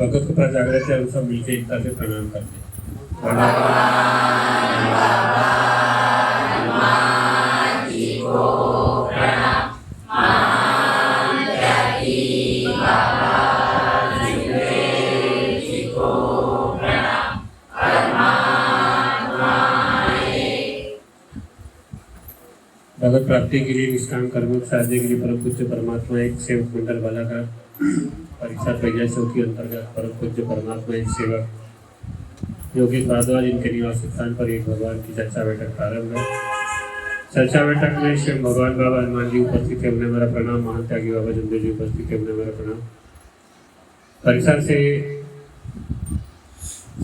भगत को जागृत है, हम सब मिलकर एकता से प्रणाम करते हैं। भगवत प्राप्ति के लिए निष्काम कर्मों साधने के लिए परम पूज्य परमात्मा एक सेवक मंडल बालाघाट परीक्षा प्रज्ञा चौकी अंतर्गत परम पूज्य परमात्मा एक सेवक योगी भारद्वाज इनके निवास स्थान पर एक भगवान की चर्चा बैठक प्रारंभ है। चर्चा बैठक में स्वयं भगवान बाबा हनुमान जी उपस्थित है, उन्हें हमारा प्रणाम। महान त्यागी बाबा जमदेव जी उपस्थित है, उन्हें हमारा प्रणाम। परिसर से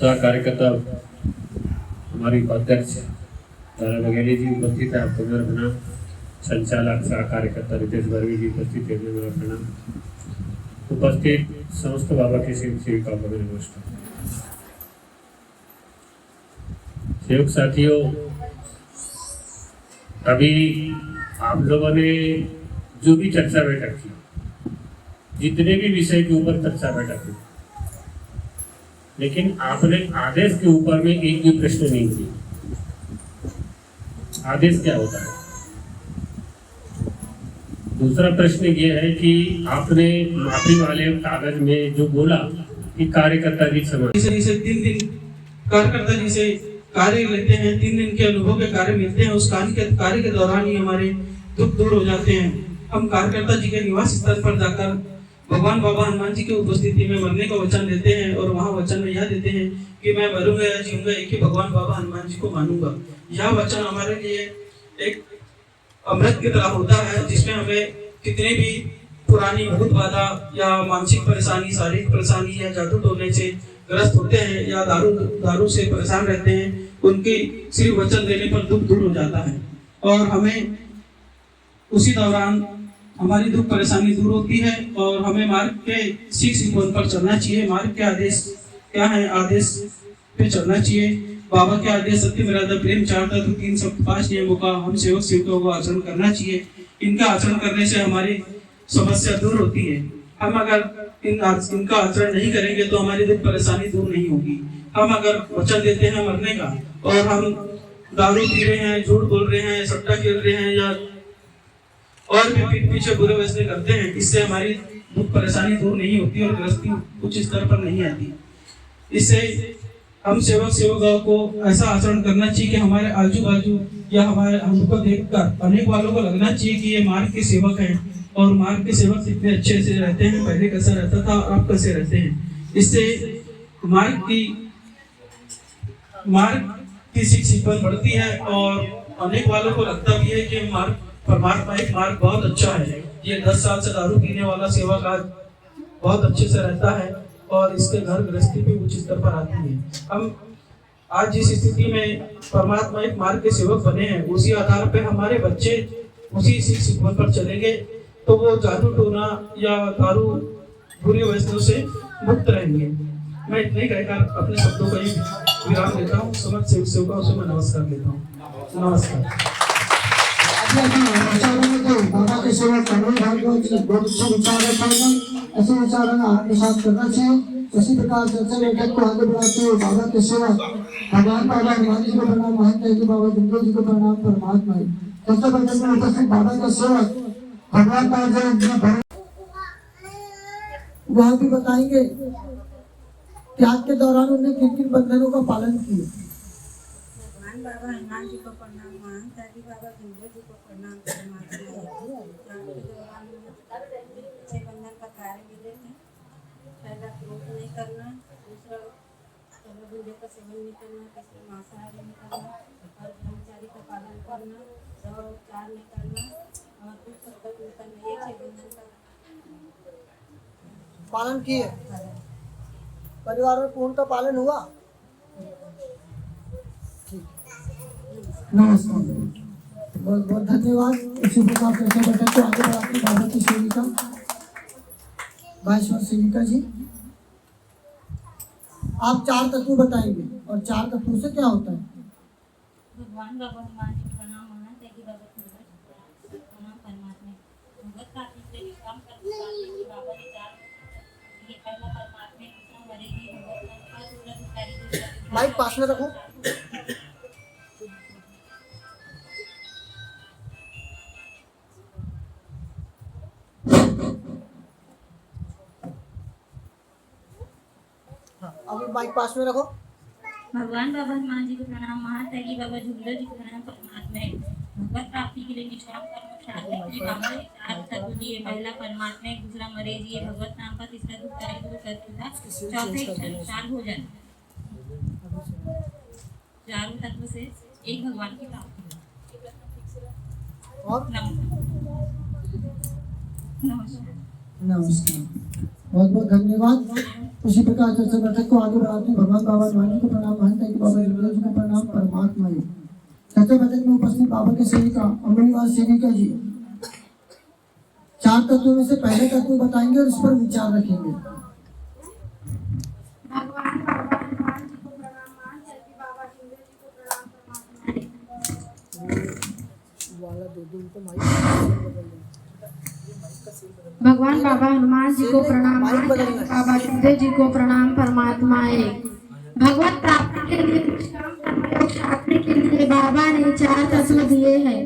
सह कार्यकर्ता हमारी उपाध्यक्ष तारा बघेली जी उपस्थित है, आपको मेरा प्रणाम। संचालक सह कार्यकर्ता रितेश बर्वी जी उपस्थित है, मेरा प्रणाम। उपस्थित समस्त बाबा के सेविकाओं को मेरा नमस्कार। सेवक साथियों, अभी आप लोगों ने जो भी चर्चा बैठक की, जितने भी विषय के ऊपर चर्चा बैठक की, लेकिन आपने आदेश के ऊपर में एक भी प्रश्न नहीं किया। आदेश क्या होता है? दूसरा प्रश्न ये है कि आपने माफी वाले कागज में जो बोला कि कार्यकर्ता जी समान से 3 दिन कार्यकर्ता जी से कार्य लेते हैं, 3 दिन के अनुभव के कार्य मिलते हैं। उस कार्य के दौरान ही हमारे दुख दूर हो जाते हैं। हम कार्यकर्ता जी के निवास स्थल पर जाकर भगवान बाबा हनुमान जी की उपस्थिति में मरने का वचन देते हैं और वहाँ वचन में यह देते हैं कि मैं मरूंगा या जीऊंगा, एक ही भगवान बाबा हनुमान जी को मानूंगा। यह वचन हमारे लिए एक अमृत की तरह होता है, जिसमें हमें कितने भी पुरानी भूत बाधा या मानसिक परेशानी, शारीरिक परेशानी या जादू टोने से ग्रस्त होते हैं या दारू से परेशान रहते हैं, उनके सिर्फ वचन देने पर दुख दूर हो जाता है और हमें उसी दौरान हमारी दुख परेशानी दूर होती है और हमें मार्ग के सिद्धांत पर चलना चाहिए। मार्ग के आदेश क्या है? आदेश पे चलना चाहिए। बाबा के आदेश सत्य, मर्यादा, प्रेम, चार तत्व, 3 सब 5 नियमों का हम सेवक सेविकाओं को आचरण करना चाहिए। इनका आचरण करने से हमारी समस्या दूर होती है। हम अगर इनका आचरण नहीं करेंगे तो हमारी दुख परेशानी दूर नहीं होगी। हम अगर वचन देते हैं मरने का और हम दारू पी रहे हैं, झूठ बोल रहे हैं, सट्टा खेल रहे हैं या और भी पीठ पीछे बुरे वैसने करते हैं, इससे हमारी दुख परेशानी दूर नहीं होती और गृहस्थी उच्च स्तर पर नहीं आती। इससे हम सेवक सेविकाओं को ऐसा आचरण करना चाहिए कि हमारे आजू बाजू या हमारे हमको देखकर अनेक वालों को लगना चाहिए कि ये मार्ग के सेवक हैं और मार्ग के सेवक कितने अच्छे से रहते हैं, पहले कैसा रहता था और अब कैसे रहते हैं। इससे मार्ग की शिक्षा बढ़ती है और अनेक वालों को लगता भी है कि मार्ग परमात्मा एक मार्ग बहुत अच्छा है। ये 10 साल से दारू पीने वाला सेवक आज बहुत अच्छे से रहता है और इसके घर गृहस्थी भी उच्च स्तर पर आती है। हम आज जिस स्थिति में परमात्मा एक मार्ग के सेवक बने हैं, उसी आधार पे हमारे बच्चे उसी शिक्षा पर चलेंगे तो वो जादू टोना या दारू बुरी वस्तुओं से मुक्त रहेंगे। मैं इतने कहकर अपने शब्दों का ही विराम देता हूँ। समस्त सेवक सेवकाओं से मैं नमस्कार लेता हूँ। नमस्कार। बाबा के सेवा करने बहुत अच्छे विचार रखा, ऐसे विचार आपके साथ करना चाहिए। इसी प्रकार चर्चा बैठक को आगे बढ़ाते हुए बाबा के सेवा भगवान बाबा हनुमान जी को प्रणाम, महान त्यागी बाबा जमदेव जी को प्रणाम। परमात्मा चर्चा बैठक में उपस्थित बाबा का सेवक भगवान बाबा वहाँ भी बताएंगे त्याग के दौरान उन्हें किन किन बंधनों का पालन किया। बाबा हनुमान जी को प्रणाम, महान त्यागी बाबा जमदेव जी को प्रणाम। छह बंधन का कार्य मिले थे। पहला क्रोध नहीं करना, दूसरा दूल्हे का सेवन नहीं करना, तीसरा मांसाहारी नहीं करना और ब्रह्मचारी का पालन करना, और 4 नहीं करना और कुछ सत्तर नहीं करना। ये 6 बंधन का पालन किए। परिवार में पूर्णतः पालन हुआ। नमस्कार, बहुत बहुत धन्यवाद। इसी प्रकार चर्चा बैठक को आगे बढ़ाते बाबा की सेविका 22 वर्ष सेविका जी, आप 4 तत्व बताएंगे और 4 तत्वों से क्या होता है। भगवान बाबा हनुमान जी प्रणाम, महान त्यागी बाबा प्रणाम। परमात्मा भगत का काम करते बाबा ने 4 ये पहला परमात्मा, दूसरा मरेगी, भगवत नाम का दूसरा दुष्टारी माइक पास में रखो। हाँ, अभी माइक पास में रखो। भगवान बाबा हनुमान जी को प्रणाम, महात्यागी बाबा झुंझुनू जी को प्रणाम। परमात्मा है भगवत प्राप्ति के लिए निष्काम कर्म साधने के लिए बाबा ने चार तत्व दिए। पहला परमात्मा है, दूसरा मरे जी भगवत नाम का, तीसरा दुखदाई गुरु कर्ता, चौथे चार भोजन। चारों तत्व से एक भगवान की प्राप्ति। और नमस्कार। बहुत बहुत धन्यवाद। उसी प्रकार चर्चा बैठक को आगे बढ़ाते हैं। भगवान बाबा हनुमान जी को प्रणाम, महंत है कि बाबा झुंझुनू जी को प्रणाम। परमात्मा है चर्चा बैठक में उपस्थित बाबा के सेविका अमृतवार सेविका जी चार तत्वों में से पहले तत्व बताएंगे और इस पर विचार रखेंगे। भगवान बाबा हनुमान जी को प्रणाम, महात्यागी बाबा झुंझुनू जी को प्रणाम। भगवान बाबा हनुमान जी को प्रणाम, बाबा झुंझुनू जी को प्रणाम। परमात्मा है भगवत प्राप्ति के लिए निष्काम कर्मयोग साधने के लिए बाबा ने चार तत्व दिए हैं,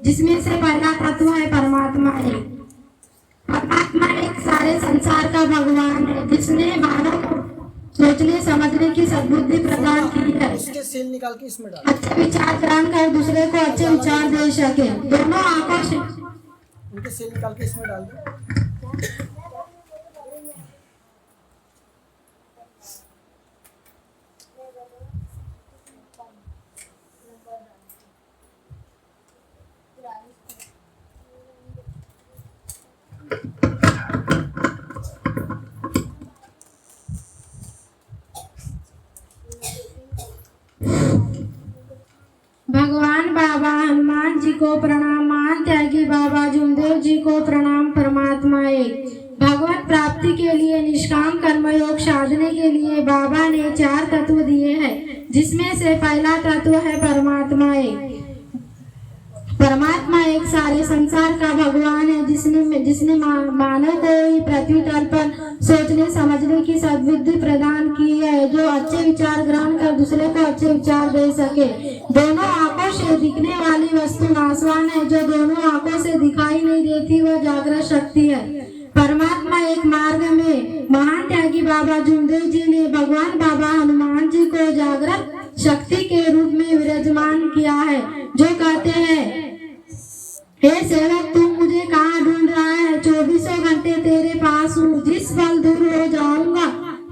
जिसमें से पहला तत्व है परमात्मा है। परमात्मा एक सारे संसार का भगवान है, जिसने मानव को सोचने समझने की सद्बुद्धि प्रदान की है। इसके सेल निकाल के इसमें डाल। अच्छे विचार ग्रहण कर दूसरे को अच्छे विचार दे सके। दोनों आंखों से उनके सेल निकाल के इसमें डाल दो। भगवान बाबा हनुमान जी को प्रणाम, महान त्यागी बाबा झुंझुनू जी को प्रणाम। परमात्मा एक भगवत प्राप्ति के लिए निष्काम कर्मयोग साधने के लिए बाबा ने चार तत्व दिए हैं, जिसमें से पहला तत्व है परमात्मा एक। परमात्मा एक सारे संसार का भगवान है, जिसने मानव को ही पृथ्वी तल पर सोचने समझने की सद्बुद्धि प्रदान की है, जो अच्छे विचार ग्रहण कर दूसरे को अच्छे विचार दे सके। दोनों आंखों से दिखने वाली वस्तु नाशवान है, जो दोनों आंखों से दिखाई नहीं देती वह जागृत शक्ति है। परमात्मा एक मार्ग में महान त्यागी बाबा झुंझुनू जी ने भगवान बाबा हनुमान जी को जागृत शक्ति के रूप में विराजमान किया है, जो कहते हैं, हे सेवक तू मुझे कहाँ ढूंढ रहा है? 24 घंटे तेरे पास हूँ। जिस पल दूर हो जाऊंगा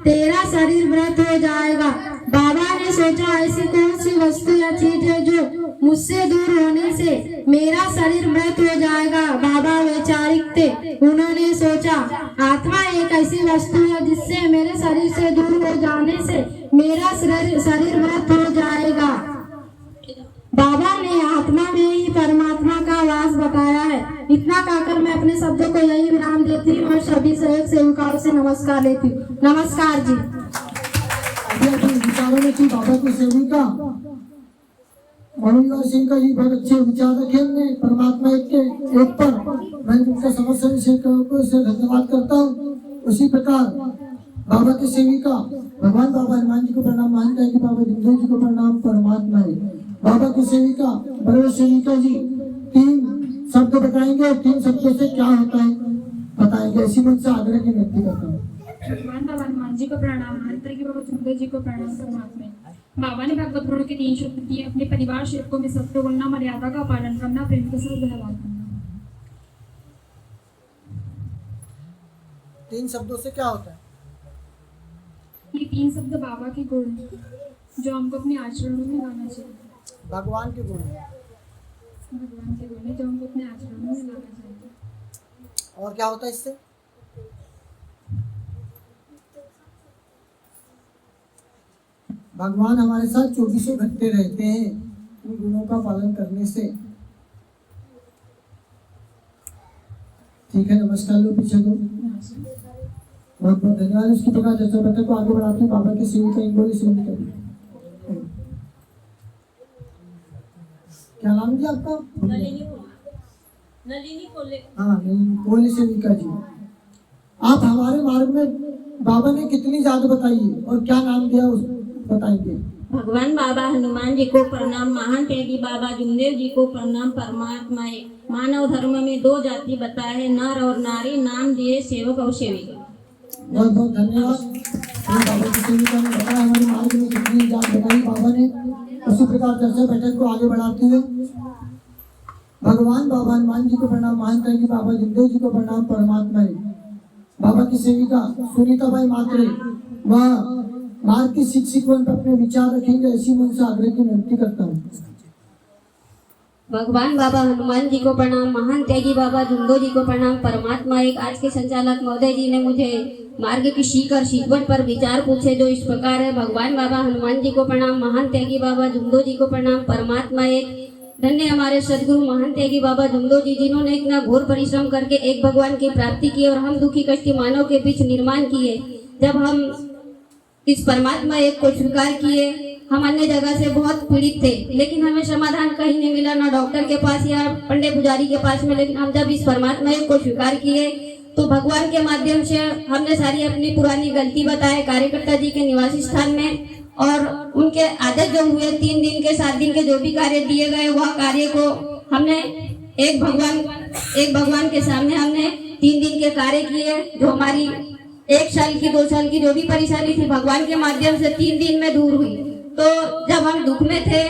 तेरा शरीर मृत हो जाएगा। बाबा ने सोचा ऐसी कौन सी वस्तु या चीज है जो मुझसे दूर होने से मेरा शरीर मृत हो जाएगा। बाबा वैचारिक थे, उन्होंने सोचा आत्मा एक ऐसी वस्तु है जिससे मेरे शरीर से दूर हो जाने से मेरा शरीर मृत हो जाएगा। बाबा ने आत्मा में ही परमात्मा का वास बताया है। इतना कहकर मैं अपने शब्दों को यही विराम देती हूँ और सभी सहयोग सेविकाओं से नमस्कार लेती हूँ। नमस्कार जी। अभी विचारों में थी बाबा की सेविका मनोज सिंह का जी बहुत अच्छे विचार रखे हमने परमात्मा एक पर। मैं उनका समस्त सेवकों से धन्यवाद करता हूँ। उसी प्रकार बाबा की सेविका भगवान बाबा हनुमान जी को प्रणाम, मानता है कि बाबा झुंझुनू जी को प्रणाम। परमात्मा है बाबा की सेविका बड़े सेविका जी 3 शब्द बताएंगे, 3 शब्दों से क्या होता है बताएंगे। इसी मन से आग्रह की व्यक्ति करता हूँ। भगवान बाबा हनुमान जी को प्रणाम, महान की बाबा झुंझुनू जी को प्रणाम। परमात्मा बाबा ने भगवत गुरु के 3 शब्द दिए, अपने परिवार सेवकों में सत्य बोलना, मर्यादा का पालन करना, प्रेम के साथ व्यवहार करना। 3 शब्दों से क्या होता है? ये 3 शब्द बाबा के गुण हैं, जो हमको अपने आचरणों में लाना चाहिए। भगवान के गुण है, भगवान के गुण है जो हमको अपने आचरणों में लाना चाहिए। और क्या होता है इससे? भगवान हमारे साथ 24 घंटे रहते हैं इन गुणों का पालन करने से। ठीक है, नमस्कार लो पीछे दो। बहुत बहुत धन्यवाद। इसकी प्रकार चर्चा बैठक को आगे बढ़ाते हैं। बाबा की सेवा का बोली शुरू करिए। क्या नाम जी आपका? नलिनी बोले। हाँ, बोली सेविका जी आप हमारे मार्ग में बाबा ने कितनी याद बताई है और क्या नाम दिया उस बताएंगे। भगवान बाबा हनुमान जी को प्रणाम, महान त्यागी बाबा जुमदेव जी को प्रणाम। परमात्मा एक मानव धर्म में 2 जाति बताए, नर और नारी, नाम दिए सेवक और सेविका। बहुत बहुत धन्यवाद। बाबा की सेविका ने बताया हमारे मार्ग में कितनी याद बताई बाबा ने। उसी प्रकार चर्चा बैठक को आगे बढ़ाते हुए भगवान बाबा हनुमान जी को प्रणाम, महान त्यागी बाबा जुमदेव जी को प्रणाम। परमात्मा एक बाबा की सेविका सुनीताबाई मात्रे वह मार्ग की शिक्षक पर अपने विचार रखेंगे, ऐसी मन से आग्रह की विनती करता हूँ। भगवान बाबा हनुमान जी को प्रणाम, महान त्यागी बाबा जुमदेव जी को प्रणाम। परमात्मा एक आज के संचालक महोदय जी ने मुझे मार्ग की सीख और सीखवट पर विचार पूछे जो इस प्रकार है। भगवान बाबा हनुमान जी को प्रणाम, महान त्यागी बाबा जुमदेव जी को प्रणाम। परमात्मा एक धन्य हमारे सदगुरु महान त्यागी बाबा जुमदेव जी जिन्होंने इतना घोर परिश्रम करके एक भगवान की प्राप्ति की और हम दुखी कष्टी मानव के बीच निर्माण किए। जब हम इस परमात्मा एक को स्वीकार किए, हम अन्य जगह से बहुत पीड़ित थे, लेकिन हमें समाधान कहीं नहीं मिला, ना डॉक्टर के पास या पंडित पुजारी के पास में। लेकिन हम जब इस परमात्मा एक को स्वीकार किए तो भगवान के माध्यम से हमने सारी अपनी पुरानी गलती बताए कार्यकर्ता जी के निवासी स्थान में, और उनके आदेश जो हुए 3 दिन के 7 दिन के जो भी कार्य दिए गए वह कार्य को हमने एक भगवान के सामने हमने 3 दिन के कार्य किए। जो हमारी 1 साल की 2 साल की जो भी परेशानी थी भगवान के माध्यम से 3 दिन में दूर हुई। तो जब हम दुख में थे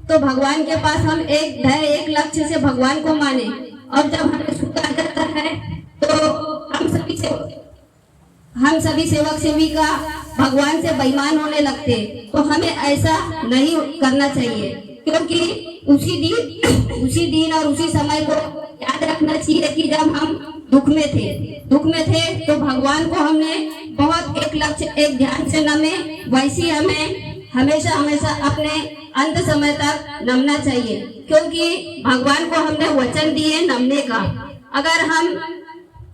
तो भगवान के पास हम एक ध्येय एक लक्ष्य से भगवान को माने, और जब हमें सुख आ जाता है तो हम सभी सेवक सेविका भगवान से बेईमान होने लगते। तो हमें ऐसा नहीं करना चाहिए, क्योंकि उसी दिन और उसी समय को याद रखना चाहिए कि जब हम दुख में थे तो भगवान को हमने बहुत एक लक्ष्य एक ध्यान से नमे, वैसे हमें हमेशा अपने अंत समय तक नमना चाहिए, क्योंकि भगवान को हमने वचन दिए नमने का। अगर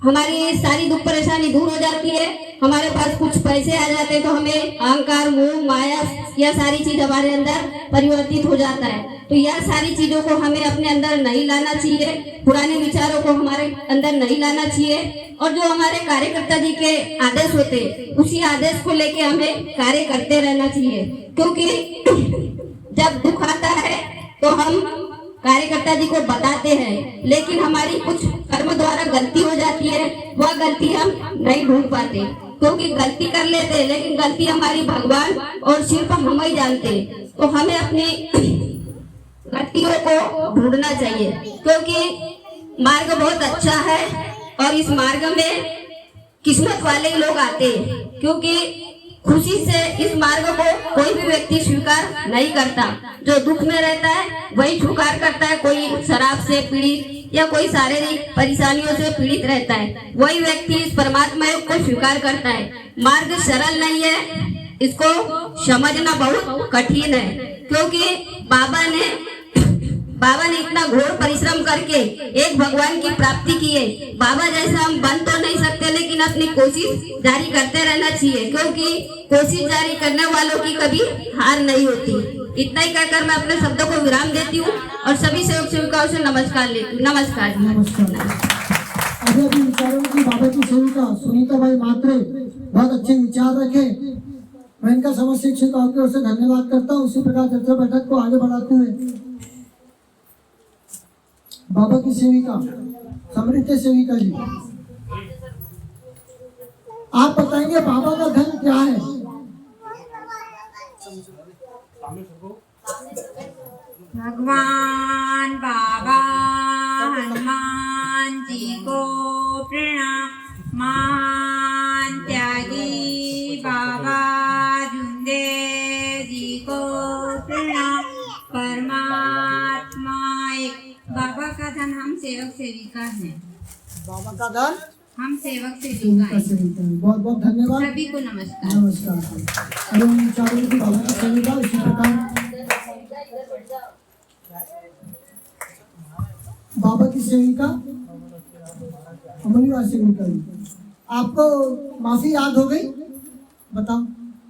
हमारी सारी दुख परेशानी दूर हो जाती है, हमारे पास कुछ पैसे आ जाते तो हमें अहंकार मोह माया यह सारी चीज हमारे अंदर परिवर्तित हो जाता है। तो यह सारी चीजों को हमें अपने अंदर नहीं लाना चाहिए, पुराने विचारों को हमारे अंदर नहीं लाना चाहिए, और जो हमारे कार्यकर्ता जी के आदेश होते उसी आदेश को लेके हमें कार्य करते रहना चाहिए। क्योंकि जब दुख आता है तो हम कार्यकर्ता जी को बताते हैं, लेकिन हमारी कुछ कर्म द्वारा गलती हो जाती है, वह गलती हम नहीं ढूंढ पाते, क्योंकि गलती कर लेते हैं लेकिन गलती हमारी भगवान और सिर्फ हम ही जानते। तो हमें अपनी गलतियों को ढूंढना चाहिए, क्योंकि मार्ग बहुत अच्छा है और इस मार्ग में किस्मत वाले ही लोग आते हैं, क्योंकि खुशी से इस मार्ग को कोई भी व्यक्ति स्वीकार नहीं करता। जो दुख में रहता है वही स्वीकार करता है, कोई शराब से पीड़ित या कोई शारीरिक परेशानियों से पीड़ित रहता है वही व्यक्ति इस परमात्मा को स्वीकार करता है। मार्ग सरल नहीं है, इसको समझना बहुत कठिन है, क्योंकि बाबा ने इतना घोर परिश्रम करके एक भगवान की प्राप्ति की है। बाबा जैसा हम बन तो नहीं सकते, लेकिन अपनी कोशिश जारी करते रहना चाहिए, क्योंकि कोशिश जारी करने वालों की कभी हार नहीं होती। इतना ही कहकर मैं अपने शब्दों को विराम देती हूँ और सभी सेवक सेविकाओं से नमस्कार लेती हूँ। नमस्कार। अभी विचारों की बाबा की सेविका सुनीताबाई मात्रे बहुत अच्छे विचार रखे, मैं इनका समस्त शिक्षकों की ओर से धन्यवाद करता हूँ। उसी प्रकार चर्चा बैठक को आगे बढ़ाते हुए बाबा की सेविका समृद्ध सेविका जी, आप बताएंगे बाबा का धन क्या है? भगवान बाबा हनुमान जी को प्रणाम, महान त्यागी बाबा जुमदेव जी को प्रणाम। परमात्मा एक बाबा का धन हम सेवक सेविका हैं। बाबा का धन हम सेवक सेविका हैं। बहुत बहुत धन्यवाद, सभी को नमस्कार। नमस्कार। अरे विचारों की बाबा की सेविका इसी प्रकार बाबा की सेविका अमली सेविका जी, आपको माफी याद हो गई? बताओ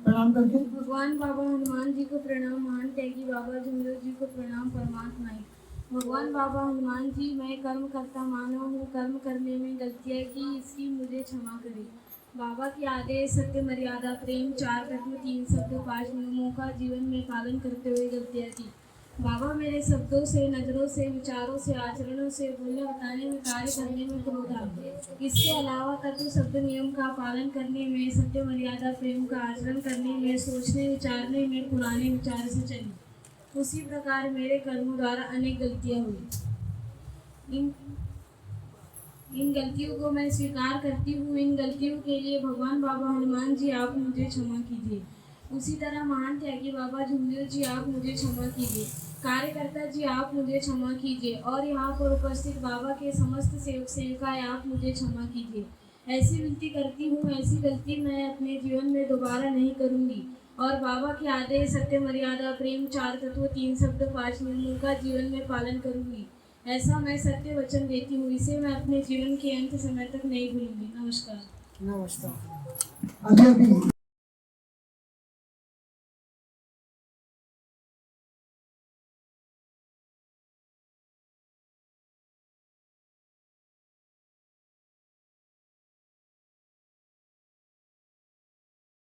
प्रणाम करके। भगवान बाबा हनुमान जी को प्रणाम, महान त्यागी बाबा जुमदेव जी को प्रणाम। परमात्मा भगवान बाबा हनुमान जी, मैं कर्म करता मानव हूँ, कर्म करने में गलतियाँ की इसकी मुझे क्षमा करें। बाबा के आदेश सत्य, मर्यादा, प्रेम, 4 तत्व, 3 शब्द, 5 नियमों का जीवन में पालन करते हुए गलतियाँ की। बाबा मेरे शब्दों से, नज़रों से, विचारों से, आचरणों से, बोलने बताने में, कार्य करने में क्रोध। इसके अलावा तत्व शब्द नियम का पालन करने में, सत्य, मर्यादा, प्रेम का आचरण करने में, सोचने विचारने में पुराने विचार से चली। उसी प्रकार मेरे कर्मों द्वारा अनेक गलतियाँ हुई। इन गलतियों को मैं स्वीकार करती हूँ। इन गलतियों के लिए भगवान बाबा हनुमान जी आप मुझे क्षमा कीजिए। उसी तरह महान त्यागी बाबा झुंझुनू जी आप मुझे क्षमा कीजिए। कार्यकर्ता जी आप मुझे क्षमा कीजिए। और यहाँ पर उपस्थित बाबा के समस्त सेवक सेविकाएं आप मुझे क्षमा कीजिए। ऐसी विनती करती हूँ, ऐसी गलती मैं अपने जीवन में दोबारा नहीं करूँगी और बाबा के आदेश सत्य, मर्यादा, प्रेम, 4 तत्व, 3 शब्द, 5 नियमों का जीवन में पालन करूँगी। ऐसा मैं सत्य वचन देती हूँ। इसे मैं अपने जीवन के अंत समय तक नहीं भूलूंगी। नमस्कार। नमस्कार। अभी